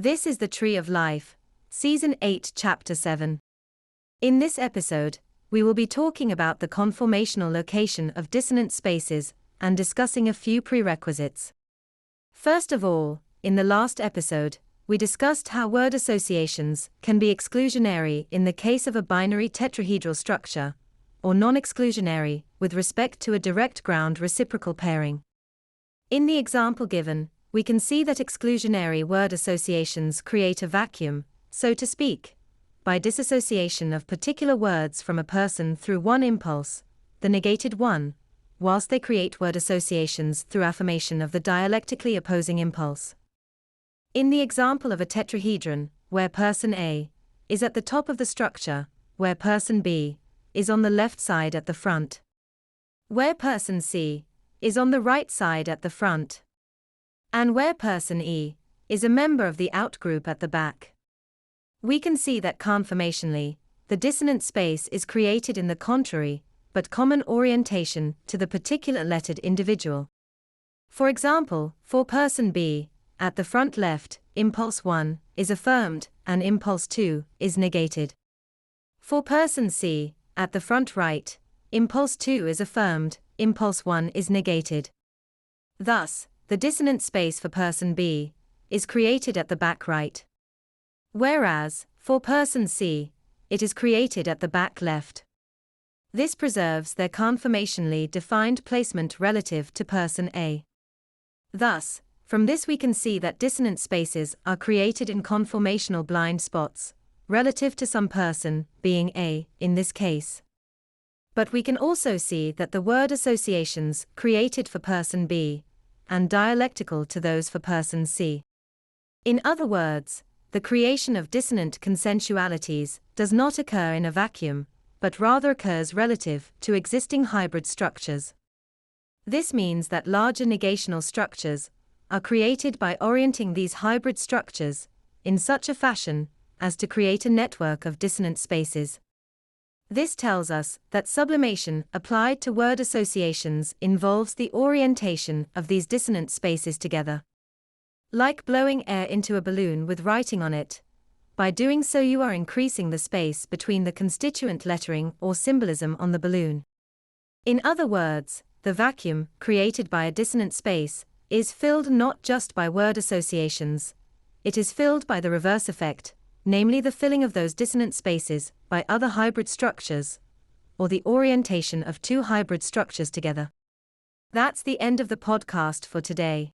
This is the Tree of Life, Season 8, Chapter 7. In this episode, we will be talking about the conformational location of dissonant spaces and discussing a few prerequisites. First of all, in the last episode, we discussed how word associations can be exclusionary in the case of a binary tetrahedral structure, or non-exclusionary with respect to a direct ground reciprocal pairing. In the example given, we can see that exclusionary word associations create a vacuum, so to speak, by dissociation of particular words from a person through one impulse, the negated one, whilst they create word associations through affirmation of the dialectically opposing impulse. In the example of a tetrahedron, where person A is at the top of the structure, where person B is on the left side at the front, where person C is on the right side at the front, and where person E is a member of the outgroup at the back. We can see that conformationally, the dissonant space is created in the contrary, but common orientation to the particular lettered individual. For example, for person B, at the front left, impulse 1 is affirmed and impulse 2 is negated. For person C, at the front right, impulse 2 is affirmed, impulse 1 is negated. Thus, the dissonant space for person B is created at the back right, whereas, for person C, it is created at the back left. This preserves their conformationally defined placement relative to person A. Thus, from this we can see that dissonant spaces are created in conformational blind spots, relative to some person, being A, in this case. But we can also see that the word associations created for person B and dialectical to those for person C. In other words, the creation of dissonant consensualities does not occur in a vacuum, but rather occurs relative to existing hybrid structures. This means that larger negational structures are created by orienting these hybrid structures in such a fashion as to create a network of dissonant spaces. This tells us that sublimation applied to word associations involves the orientation of these dissonant spaces together. Like blowing air into a balloon with writing on it, by doing so you are increasing the space between the constituent lettering or symbolism on the balloon. In other words, the vacuum created by a dissonant space is filled not just by word associations, it is filled by the reverse effect, namely the filling of those dissonant spaces by other hybrid structures, or the orientation of two hybrid structures together. That's the end of the podcast for today.